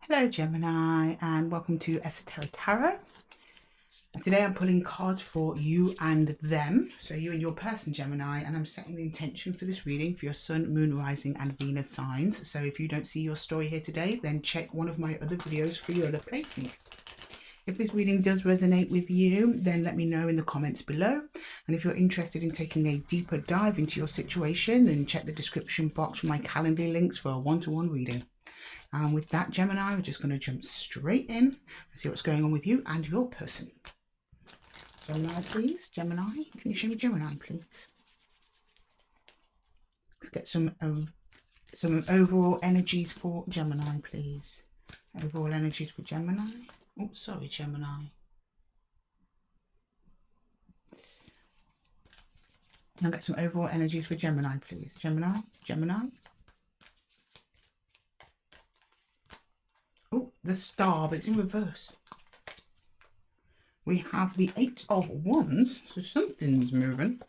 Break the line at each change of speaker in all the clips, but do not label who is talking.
Hello Gemini and welcome to Esotera Tarot. Today I'm pulling cards for you and them, so you and your person Gemini, and I'm setting the intention for this reading for your Sun, Moon, Rising and Venus signs. So if you don't see your story here today, then check one of my other videos for your other placements. If this reading does resonate with you, then let me know in the comments below. And if you're interested in taking a deeper dive into your situation, then check the description box for my Calendly links for a one-to-one reading. And with that, Gemini, we're just going to jump straight in and see what's going on with you and your person. Gemini, please. Gemini, can you show me Gemini, please? Let's get some overall energies for Gemini, please. Overall energies for Gemini. Oh, sorry, Gemini. I'll get some overall energies for Gemini, please. Gemini, Gemini. Oh, the Star, but it's in reverse. We have the Eight of Wands, so something's moving.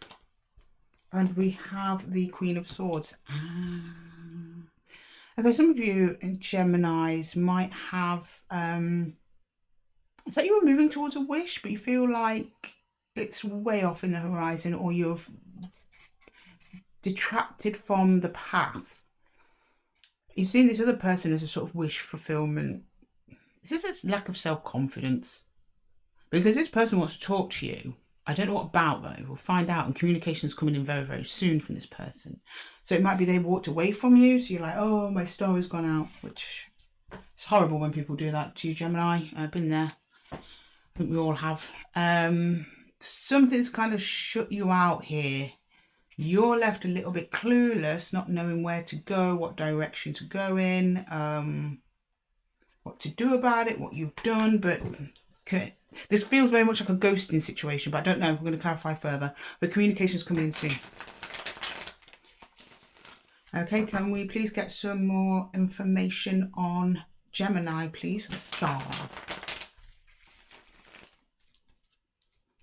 And we have the Queen of Swords. Okay, some of you in Geminis might have, it's like you were moving towards a wish, but you feel like it's way off in the horizon, or you've detracted from the path. You've seen this other person as a sort of wish fulfillment. This is a lack of self-confidence. Because this person wants to talk to you. I don't know what about though. We'll find out, and communication is coming in very, very soon from this person. So it might be they walked away from you. So you're like, oh, my star has gone out, which is horrible when people do that to you, Gemini. I've been there. I think we all have. Something's kind of shut you out here. You're left a little bit clueless, not knowing where to go, what direction to go in, what to do about it, what you've done. But this feels very much like a ghosting situation, but I don't know. I'm going to clarify further. But communication is coming in soon. Okay, can we please get some more information on Gemini, please? The Star.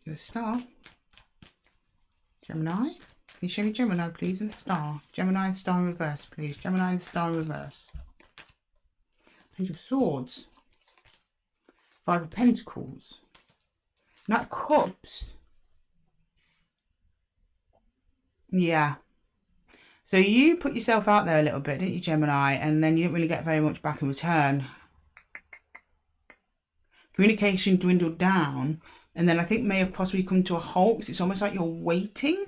The Star. Gemini. Can you show me Gemini, please, and the Star? Gemini and Star in reverse, please. Gemini and the Star in reverse. Page of Swords. Five of Pentacles. Knight of Cups. Yeah. So you put yourself out there a little bit, didn't you, Gemini? And then you didn't really get very much back in return. Communication dwindled down. And then I think may have possibly come to a halt, because it's almost like you're waiting.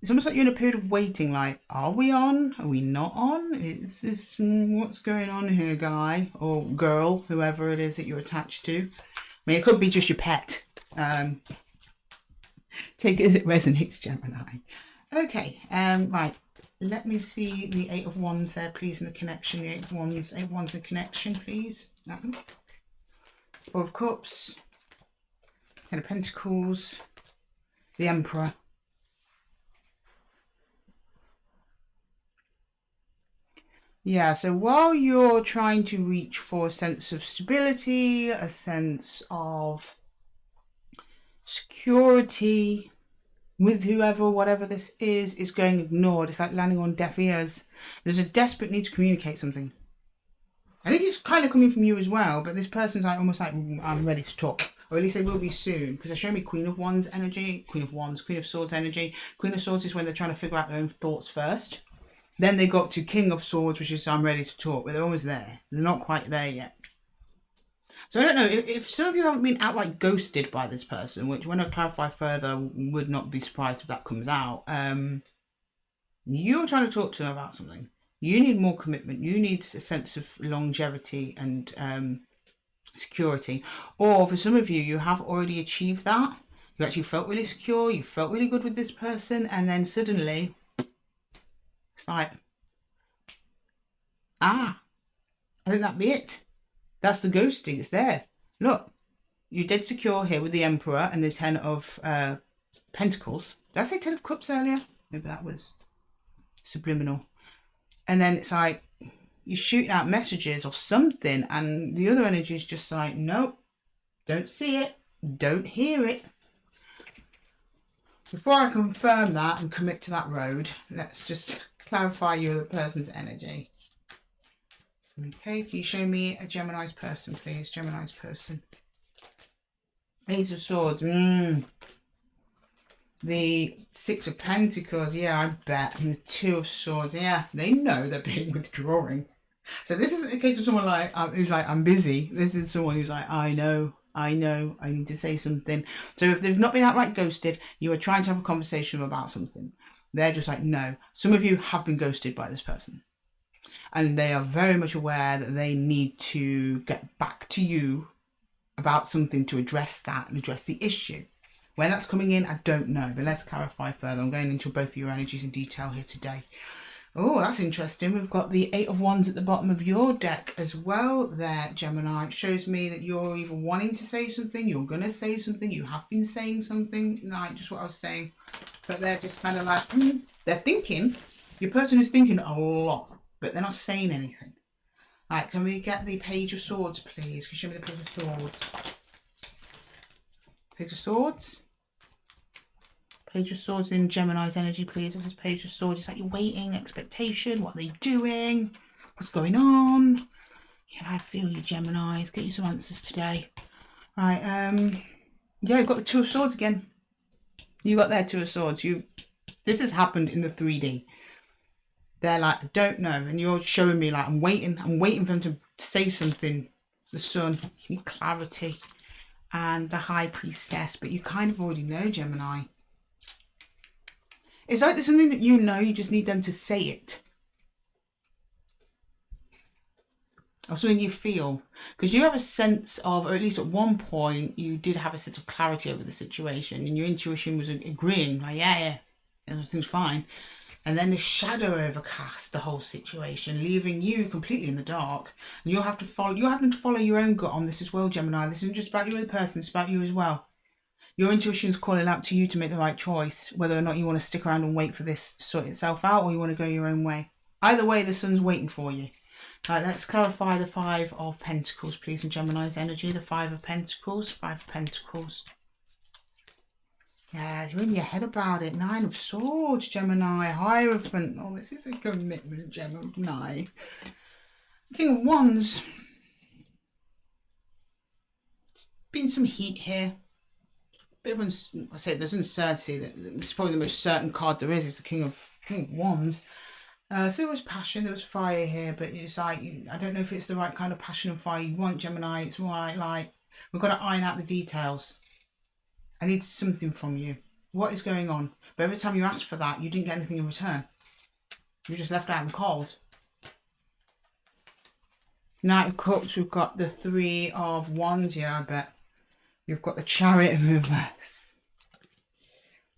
It's almost like you're in a period of waiting, like, are we on? Are we not on? Is this, what's going on here, guy or girl, whoever it is that you're attached to? I mean, it could be just your pet. Take it as it resonates, Gemini. Okay, right. Let me see the Eight of Wands there, please, in the connection. The Eight of Wands in connection, please. That one. Four of Cups. Ten of Pentacles. The Emperor. Yeah, so while you're trying to reach for a sense of stability, a sense of security with whoever, whatever this is going ignored. It's like landing on deaf ears. There's a desperate need to communicate something. I think it's kind of coming from you as well, but this person's like almost like, I'm ready to talk. Or at least they will be soon, because they show me Queen of Wands energy, Queen of Wands, Queen of Swords energy. Queen of Swords is when they're trying to figure out their own thoughts first. Then they got to King of Swords, which is I'm ready to talk, but they're almost there. They're not quite there yet. So I don't know, if some of you haven't been outright ghosted by this person, which when I clarify further, would not be surprised if that comes out. You're trying to talk to them about something. You need more commitment. You need a sense of longevity and security. Or for some of you, you have already achieved that. You actually felt really secure. You felt really good with this person. And then suddenly, it's like, I think that'd be it. That's the ghosting. It's there. Look, you're dead secure here with the Emperor and the Ten of Pentacles. Did I say Ten of Cups earlier? Maybe that was subliminal. And then it's like you're shooting out messages or something, and the other energy is just like, nope, don't see it, don't hear it. Before I confirm that and commit to that road, let's just clarify your other person's energy. Okay, can you show me a Gemini's person, please? Gemini's person. Ace of Swords. The Six of Pentacles. Yeah, I bet. And the Two of Swords. Yeah, they know they're being withdrawing. So this isn't a case of someone like who's like, I'm busy. This is someone who's like, I know, I need to say something. So if they've not been outright ghosted, you are trying to have a conversation about something. They're just like, no. Some of you have been ghosted by this person. And they are very much aware that they need to get back to you about something to address that and address the issue. Where that's coming in, I don't know. But let's clarify further. I'm going into both of your energies in detail here today. Oh, that's interesting. We've got the Eight of Wands at the bottom of your deck as well there, Gemini. It shows me that you're either wanting to say something, you're going to say something, you have been saying something, like just what I was saying. But they're just kind of like, they're thinking. Your person is thinking a lot, but they're not saying anything. Right, can we get the Page of Swords, please? Can you show me the Page of Swords? Page of Swords? Page of Swords in Gemini's energy, please. What's this Page of Swords? It's like you're waiting, expectation. What are they doing? What's going on? Yeah, I feel you, Geminis. Get you some answers today. Right, yeah, you've got the Two of Swords again. You got their Two of Swords. This has happened in the 3D. They're like, I don't know. And you're showing me like, I'm waiting for them to say something. The Sun, you need clarity. And the High Priestess, but you kind of already know, Gemini. It's like there's something that you know, you just need them to say it. Or something you feel. Because you have a sense of, or at least at one point, you did have a sense of clarity over the situation. And your intuition was agreeing, like, yeah, everything's fine. And then the shadow overcast the whole situation, leaving you completely in the dark. And you're having to follow your own gut on this as well, Gemini. This isn't just about you as a person, it's about you as well. Your intuition is calling out to you to make the right choice, whether or not you want to stick around and wait for this to sort itself out, or you want to go your own way. Either way, the Sun's waiting for you. Right, let's clarify the Five of Pentacles, please, in Gemini's energy. The Five of Pentacles. Five of Pentacles. Yeah, you're in your head about it. Nine of Swords, Gemini. Hierophant. Oh, this is a commitment, Gemini. King of Wands. There's been some heat here. Bit of I say there's uncertainty. This is probably the most certain card there is. It's the King of Wands. So there was passion, there was fire here, but it's like, I don't know if it's the right kind of passion and fire you want, Gemini. It's more like we've got to iron out the details. I need something from you. What is going on? But every time you asked for that, you didn't get anything in return. You were just left out in the cold. Knight of Cups, we've got the Three of Wands. Yeah, I bet. You've got the Chariot in reverse.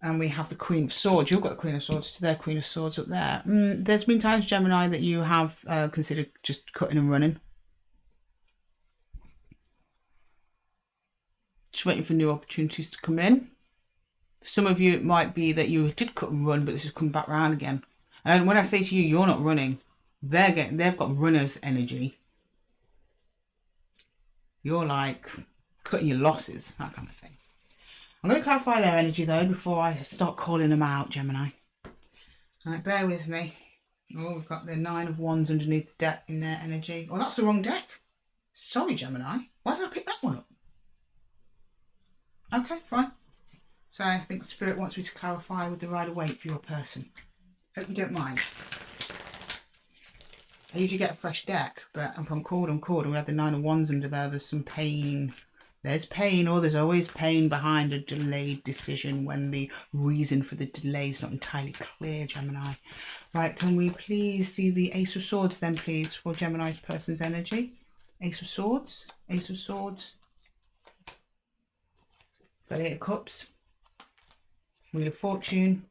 And we have the Queen of Swords. You've got the Queen of Swords to their Queen of Swords up there. There's been times, Gemini, that you have considered just cutting and running. Just waiting for new opportunities to come in. Some of you, it might be that you did cut and run, but this has come back around again. And when I say to you, you're not running. They've got runner's energy. You're like cutting your losses, that kind of thing. I'm going to clarify their energy though before I start calling them out, Gemini. Right, bear with me. Oh, we've got the Nine of Wands underneath the deck in their energy. Oh, that's the wrong deck. Sorry, Gemini. Why did I pick that one up? Okay, fine. So I think Spirit wants me to clarify with the Rider-Waite for your person. Hope you don't mind. I usually get a fresh deck, but if I'm called, I'm called. And we had the Nine of Wands under there. There's some pain. There's pain, or there's always pain behind a delayed decision when the reason for the delay is not entirely clear, Gemini. Right, can we please see the Ace of Swords then, please, for Gemini's person's energy? Ace of Swords, Ace of Swords. Got Eight of Cups. Wheel of Fortune.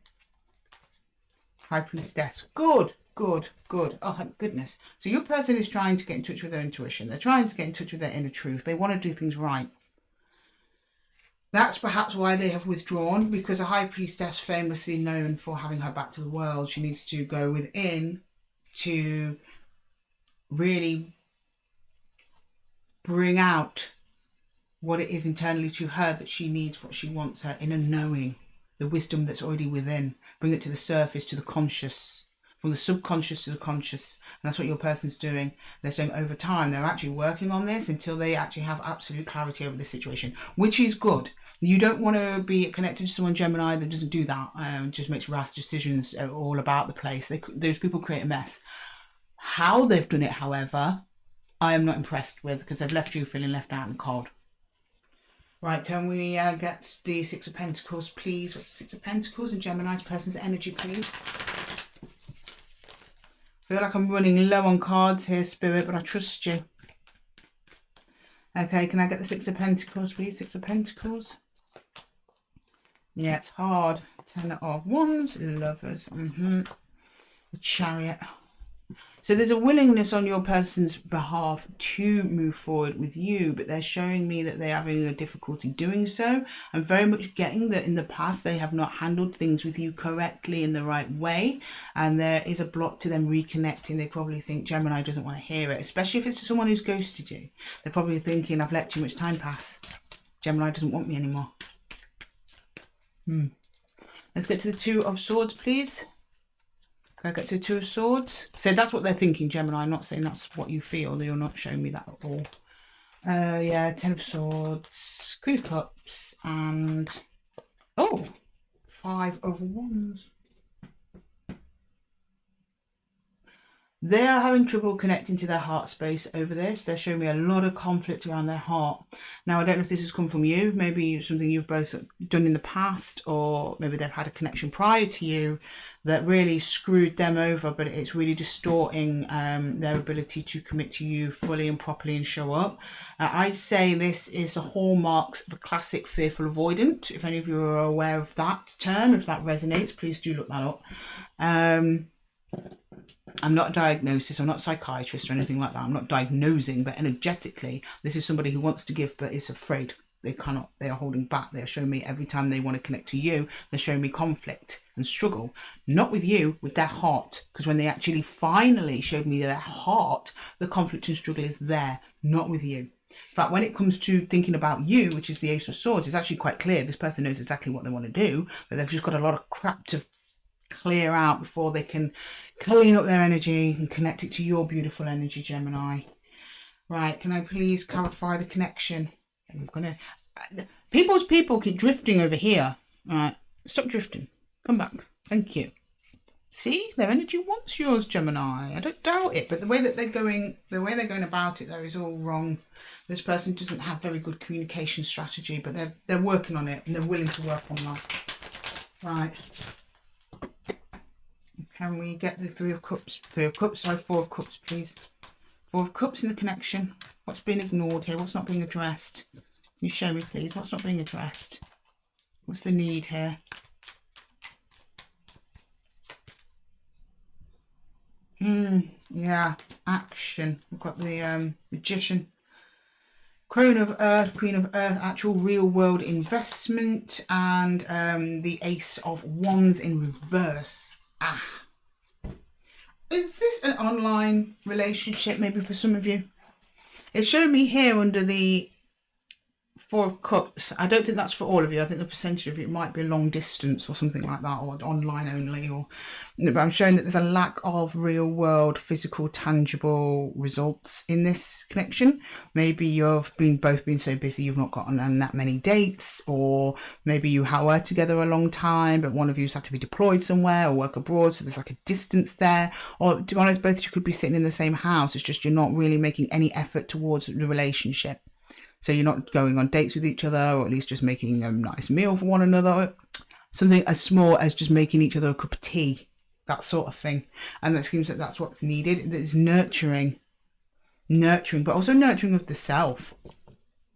High Priestess. Good. Good, good. Oh, thank goodness. So your person is trying to get in touch with their intuition. They're trying to get in touch with their inner truth. They want to do things right. That's perhaps why they have withdrawn, because a High Priestess, famously known for having her back to the world, she needs to go within to really bring out what it is internally to her that she needs, what she wants, her inner knowing, the wisdom that's already within. Bring it to the surface, to the conscious, from the subconscious to the conscious. And that's what your person's doing. They're saying over time, they're actually working on this until they actually have absolute clarity over the situation, which is good. You don't want to be connected to someone, Gemini, that doesn't do that, just makes rash decisions all about the place. Those people create a mess. How they've done it, however, I am not impressed with, because they've left you feeling left out and cold. Right, can we get the Six of Pentacles, please? What's the Six of Pentacles and Gemini's person's energy, please? I feel like I'm running low on cards here, Spirit, but I trust you. Okay, can I get the Six of Pentacles, please? Six of Pentacles. Yeah, it's hard. Ten of Wands, Lovers. The Chariot. So there's a willingness on your person's behalf to move forward with you, but they're showing me that they're having a difficulty doing so. I'm very much getting that in the past they have not handled things with you correctly in the right way, and there is a block to them reconnecting. They probably think Gemini doesn't want to hear it, especially if it's someone who's ghosted you. They're probably thinking, I've let too much time pass. Gemini doesn't want me anymore. Let's get to the Two of Swords, please. Can I get to the Two of Swords? So that's what they're thinking, Gemini. I'm not saying that's what you feel. You're not showing me that at all. Yeah, Ten of Swords, Queen of Cups, and Five of Wands. They are having trouble connecting to their heart space over this. They're showing me a lot of conflict around their heart. Now, I don't know if this has come from you. Maybe something you've both done in the past, or maybe they've had a connection prior to you that really screwed them over, but it's really distorting their ability to commit to you fully and properly and show up. I'd say this is the hallmarks of a classic fearful avoidant. If any of you are aware of that term, if that resonates, please do look that up. I'm not a diagnosis, I'm not a psychiatrist or anything like that. I'm not diagnosing, but energetically, this is somebody who wants to give but is afraid. They cannot, they are holding back. They are showing me every time they want to connect to you, they're showing me conflict and struggle. Not with you, with their heart. Because when they actually finally showed me their heart, the conflict and struggle is there, not with you. In fact, when it comes to thinking about you, which is the Ace of Swords, it's actually quite clear. This person knows exactly what they want to do, but they've just got a lot of crap to clear out before they can clean up their energy and connect it to your beautiful energy, Gemini. Right, can I please clarify the connection? I'm gonna people keep drifting over here. All right, stop drifting, come back, thank you. See, their energy wants yours, Gemini. I don't doubt it, but the way that they're going about it though is all wrong. This person doesn't have very good communication strategy, but they're working on it and they're willing to work on that. Right. Can we get the Three of Cups? Sorry, Four of Cups, please. Four of Cups in the connection. What's being ignored here? What's not being addressed? Can you show me, please? What's not being addressed? What's the need here? Yeah, action. We've got the Magician. Crone of Earth, Queen of Earth, actual real world investment, and the Ace of Wands in reverse. Is this an online relationship maybe for some of you? It's showing me here under the Four of Cups. I don't think that's for all of you. I think the percentage of it might be long distance or something like that, or online only. But I'm showing that there's a lack of real world, physical, tangible results in this connection. Maybe you've both been so busy you've not gotten on that many dates, or maybe you were together a long time, but one of you's had to be deployed somewhere or work abroad, so there's like a distance there. Or to be honest, both of you could be sitting in the same house. It's just you're not really making any effort towards the relationship. So you're not going on dates with each other, or at least just making a nice meal for one another. Something as small as just making each other a cup of tea, that sort of thing. And it seems that that's what's needed. It's nurturing, but also nurturing of the self,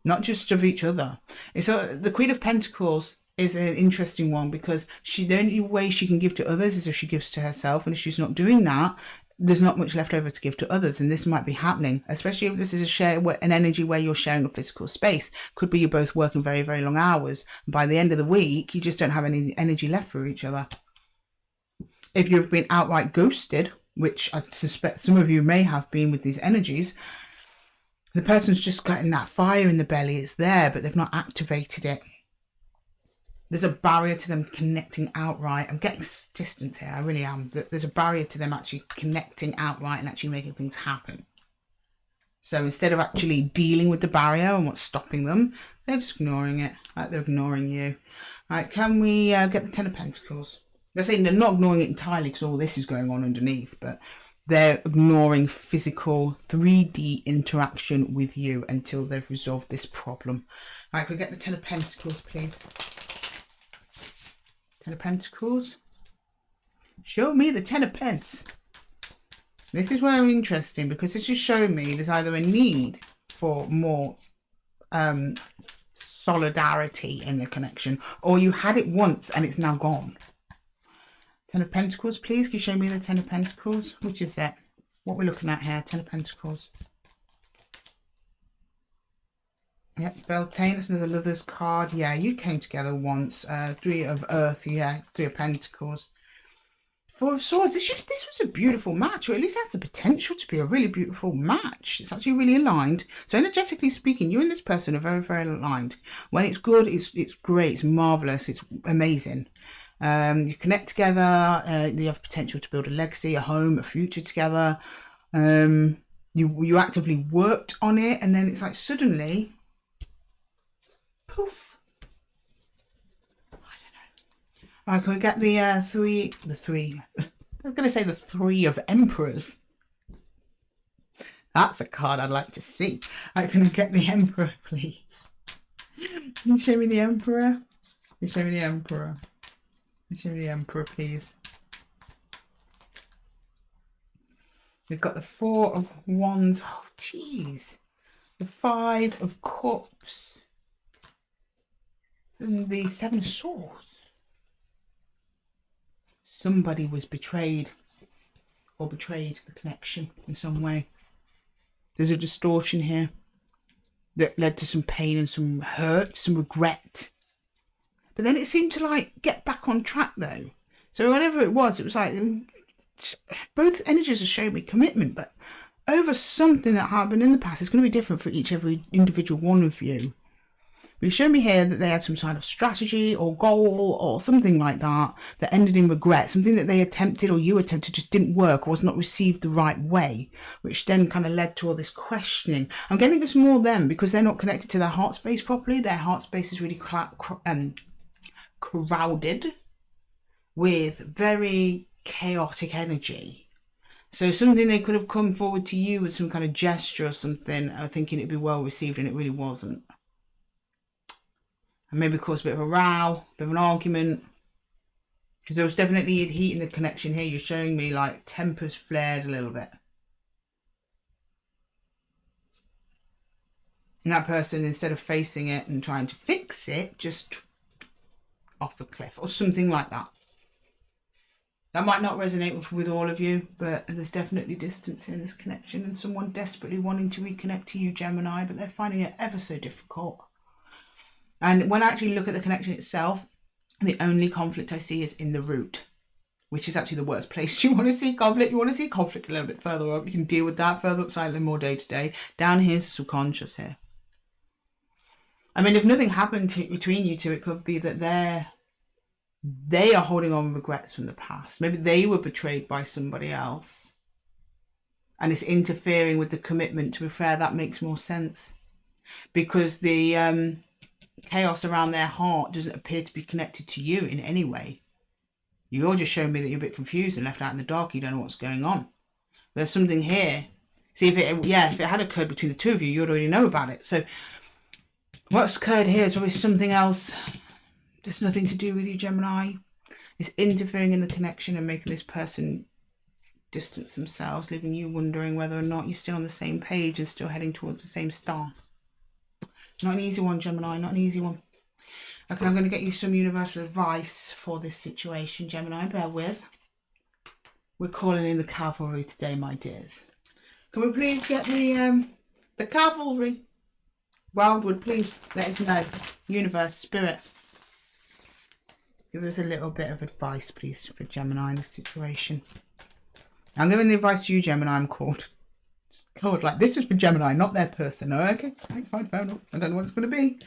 not just of each other. So the Queen of Pentacles is an interesting one, because the only way she can give to others is if she gives to herself. And if she's not doing that, there's not much left over to give to others, and this might be happening, especially if this is an energy where you're sharing a physical space. Could be you're both working very, very long hours. By the end of the week, you just don't have any energy left for each other. If you've been outright ghosted, which I suspect some of you may have been with these energies, the person's just getting that fire in the belly. It's there, but they've not activated it. There's a barrier to them connecting outright. I'm getting distance here, I really am. There's a barrier to them actually connecting outright and actually making things happen. So instead of actually dealing with the barrier and what's stopping them, they're just ignoring it, like they're ignoring you. Right, can we get the Ten of Pentacles? They're saying they're not ignoring it entirely because all this is going on underneath, but they're ignoring physical 3D interaction with you until they've resolved this problem. Right, can we get the Ten of Pentacles, please? Ten of Pentacles. Show me the Ten of Pence. This is very interesting because it's just showing me there's either a need for more solidarity in the connection, or you had it once and it's now gone. Ten of Pentacles, please. Can you show me the Ten of Pentacles? Which is it? What we're looking at here? Ten of Pentacles. Yep, Beltane, that's another Lovers card. Yeah, you came together once. Three of Earth, yeah, Three of Pentacles. Four of Swords, this was a beautiful match, or at least has the potential to be a really beautiful match. It's actually really aligned. So energetically speaking, you and this person are very, very aligned. When it's good, it's great, it's marvellous, it's amazing. You connect together, you have potential to build a legacy, a home, a future together. You actively worked on it, and then it's like suddenly, poof. Right, can we get the three, I was going to say the Three of Emperors. That's a card I'd like to see. Right, can I get the Emperor, please? Can you show me the Emperor? Can you show me the Emperor? Can you show me the Emperor, please? We've got the Four of Wands. Oh, jeez. The Five of Cups. And the Seven of Swords. Somebody was betrayed or betrayed the connection in some way. There's a distortion here that led to some pain and some hurt, some regret. But then it seemed to like get back on track though. So whatever it was like both energies are showing me commitment, but over something that happened in the past. It's going to be different for every individual one of you. But you show me here that they had some kind of strategy or goal or something like that that ended in regret. Something that they attempted or you attempted just didn't work or was not received the right way, which then kind of led to all this questioning. I'm getting this more them because they're not connected to their heart space properly. Their heart space is really crowded with very chaotic energy. So something they could have come forward to you with some kind of gesture or something, thinking it'd be well received, and it really wasn't. And maybe cause a bit of a row, a bit of an argument. Because there was definitely heat in the connection here. You're showing me like tempers flared a little bit. And that person, instead of facing it and trying to fix it, just off a cliff or something like that. That might not resonate with all of you, but there's definitely distance in this connection and someone desperately wanting to reconnect to you, Gemini, but they're finding it ever so difficult. And when I actually look at the connection itself, the only conflict I see is in the root, which is actually the worst place you want to see conflict. You want to see conflict a little bit further up. You can deal with that further up, slightly more day to day. Down here's the subconscious here. I mean, if nothing happened between you two, it could be that they are holding on regrets from the past. Maybe they were betrayed by somebody else. And it's interfering with the commitment. To be fair, that makes more sense. Because the chaos around their heart doesn't appear to be connected to you in any way. You're just showing me that you're a bit confused and left out in the dark. You don't know what's going on. There's something here. See, if it had occurred between the two of you, you'd already know about it. So what's occurred here is probably something else. There's nothing to do with you, Gemini. It's interfering in the connection and making this person distance themselves, leaving you wondering whether or not you're still on the same page and still heading towards the same star. Not an easy one, Gemini, not an easy one. Okay, I'm going to get you some universal advice for this situation, Gemini. Bear with. We're calling in the cavalry today, my dears. Can we please get the cavalry? Wildwood, please let us know. Universe, spirit. Give us a little bit of advice, please, for Gemini in this situation. I'm giving the advice to you, Gemini. I'm called like this is for Gemini, not their person. Okay, fine, fair enough. I don't know what it's going to be.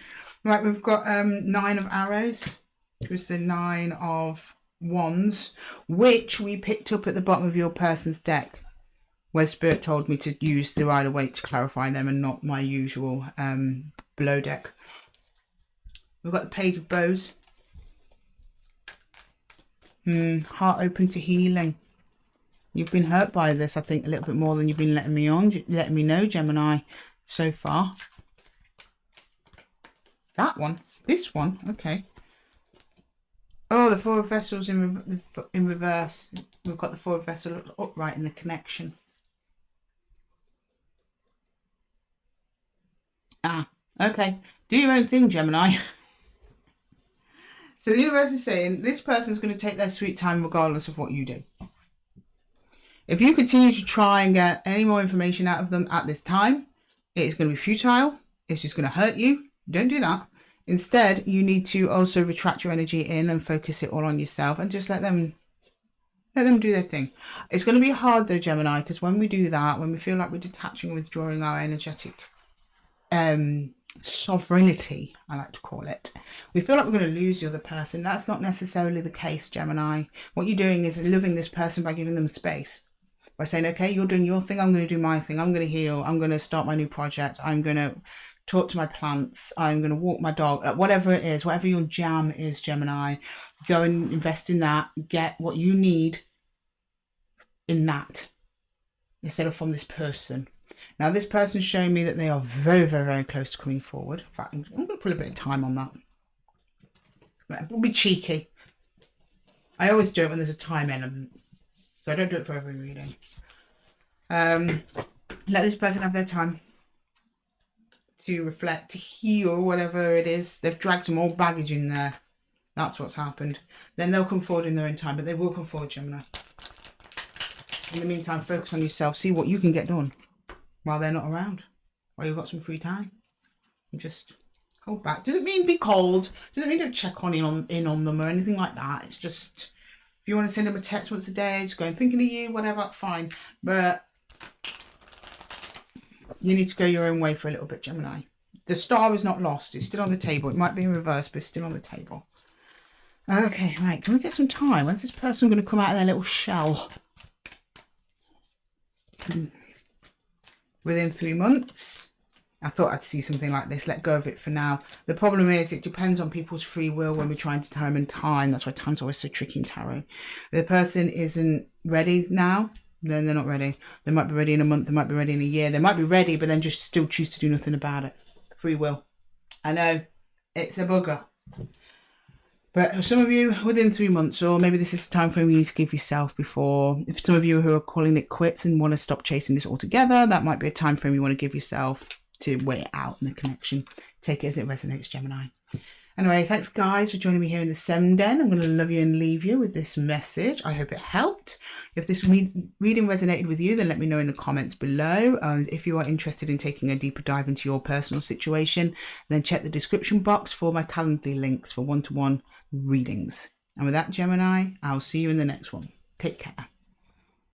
Right, we've got 9 of arrows. It was the 9 of Wands, which we picked up at the bottom of your person's deck, where Spirit told me to use the Rider-Waite to clarify them and not my usual below deck. We've got the Page of Beus. Heart open to healing. You've been hurt by this, I think, a little bit more than you've been letting me know, Gemini, so far. That one, this one, okay. Oh, the 4 of Vessels in reverse. We've got the 4 of Vessels upright in the connection. Ah, okay. Do your own thing, Gemini. So the universe is saying this person's going to take their sweet time regardless of what you do. If you continue to try and get any more information out of them at this time, it's going to be futile. It's just going to hurt you. Don't do that. Instead, you need to also retract your energy in and focus it all on yourself and just let them do their thing. It's going to be hard though, Gemini, because when we do that, when we feel like we're detaching and withdrawing our energetic sovereignty, I like to call it, we feel like we're going to lose the other person. That's not necessarily the case, Gemini. What you're doing is loving this person by giving them space. By saying, okay, you're doing your thing, I'm going to do my thing. I'm going to heal. I'm going to start my new project. I'm going to talk to my plants. I'm going to walk my dog. Whatever it is, whatever your jam is, Gemini, go and invest in that. Get what you need in that instead of from this person. Now, this person's showing me that they are very, very, very close to coming forward. In fact, I'm going to put a bit of time on that. We'll be cheeky. I always do it when there's a time element. So I don't do it for every reading. Let this person have their time to reflect, to heal, whatever it is. They've dragged some old baggage in there. That's what's happened. Then they'll come forward in their own time, but they will come forward, Gemini. In the meantime, focus on yourself. See what you can get done while they're not around. While you've got some free time. And just hold back. Doesn't mean be cold. Doesn't mean don't check in on them or anything like that. It's just, if you want to send them a text once a day, just go and thinking of you, whatever, fine. But you need to go your own way for a little bit, Gemini. The star is not lost. It's still on the table. It might be in reverse, but it's still on the table. Okay, right. Can we get some time? When's this person going to come out of their little shell? Within 3 months. I thought I'd see something like this. Let go of it for now. The problem is it depends on people's free will when we're trying to determine time. That's why time's always so tricky in tarot. If the person isn't ready now, then they're not ready. They might be ready in a month. They might be ready in a year. They might be ready, but then just still choose to do nothing about it. Free will. I know. It's a bugger. But some of you within 3 months, or maybe this is the time frame you need to give yourself before. If some of you who are calling it quits and want to stop chasing this altogether, that might be a time frame you want to give yourself to wait out in the connection. Take it as it resonates, Gemini. Anyway, thanks guys for joining me here in the Sem Den. I'm going to love you and leave you with this message. I hope it helped. If this reading resonated with you, then let me know in the comments below. And if you are interested in taking a deeper dive into your personal situation, then check the description box for my Calendly links for one-to-one readings. And with that, Gemini, I'll see you in the next one. Take care.